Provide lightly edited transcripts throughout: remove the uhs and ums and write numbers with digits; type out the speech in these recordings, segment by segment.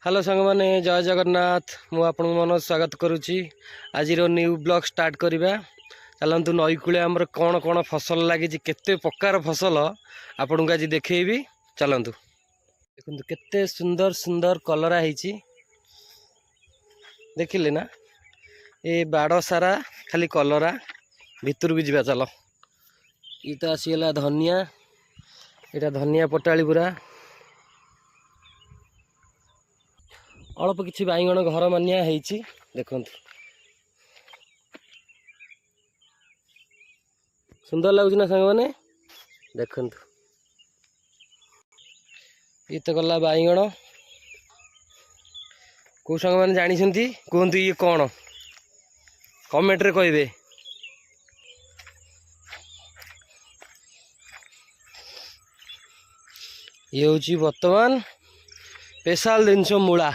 Hello सांग माने जय जगन्नाथ मु आपन मन स्वागत करुच्ची आज न्यू ब्लॉग स्टार्ट करवा चलतु नई कूले आमर कौन कौन फसल लगी केते प्रकार फसल आपन को आज देखी चलतु देखु केते सुंदर सुंदर कलरा है देखिले ना ये बाड़ सारा खाली कलरा भितर भी जा चल ये तो आसीगला धनिया यहाँ धनिया पटाली पूरा अल्प किसी बैगण घर मानिया देखु सुंदर लगुच ना सांग मैंने देखु ये तो गला बैगण कौ सांग मैंने जानी कहतु ये कौन कमेंट रे कहे ये हूँ बर्तमान स्पेशल जिनस मूला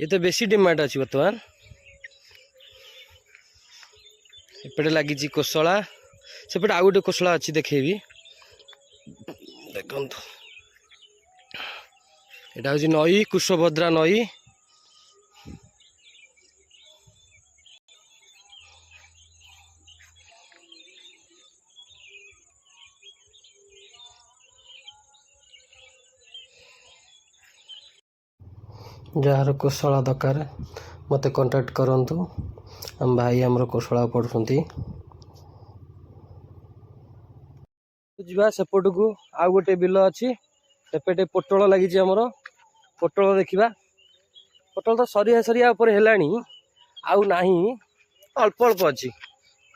ये तो बेसी डिमांड अच्छी बर्तमान एपटे लगी कोशला सेपटे आउ गोटे कोशला अच्छी देखेबी देखु यहाँ हूँ नई कुशभद्रा नई जार कोशला दरकार मत कांटेक्ट करंतु हम भाई हमर कोशला पड़ुंती जा सेपट को आउ गोटे बिल अच्छी सेपटे पोटल लगी पोटल देखा पोटल तो सरिया सरिया है आउ नहीं अल्प अल्प अच्छी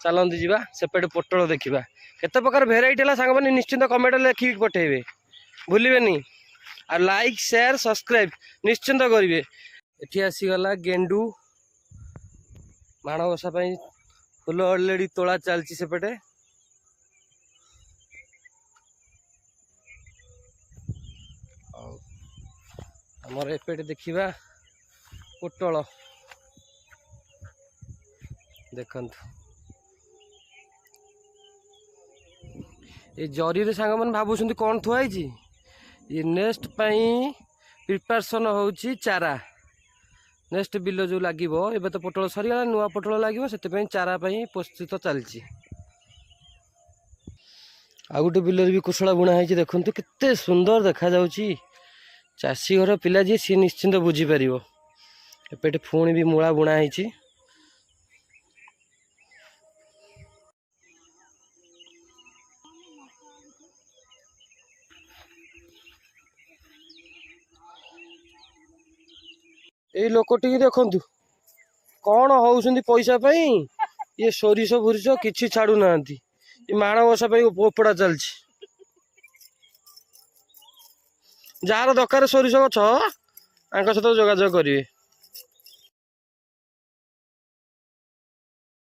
चलती जा सेपटे पोटल देखा केते प्रकार भेराइटी है सांग मैंने निश्चिंत कमेंट लिखिकी पठेबे भूलिए आ लाइक शेयर सब्सक्राइब निश्चिंत करेंगे एठी आसीगला गेंडू माणबसा फुल अलरेडी तोला चलती सेपटे आमर एपटे देखा पोटल देखु ये जरी सांग मैंने भावुं कौन थुआई ये नेक्स्ट प्रिपरेशन होची चारा नेक्स्ट बिल जो लगे एबे तो पोटल सरीगला नुआ पोटल लगे से चारा प्रस्तुत चलती आ गोटे बिल भी कुशला बुणा है देखु केते सुंदर देखा जाउची चाषी घर पिला जी सी निश्चिंत बुझीपर एपटे पुणी भी मूला बुणा है ये लोकटी देखु कौन होउछंती पैसा पाई ये सोरिष फुरिष किछि छाड़ू ना ये माणबसा ओपड़ा चलछि जार दरकार सोरिष गछ सहित जोगाजोग करेंगे।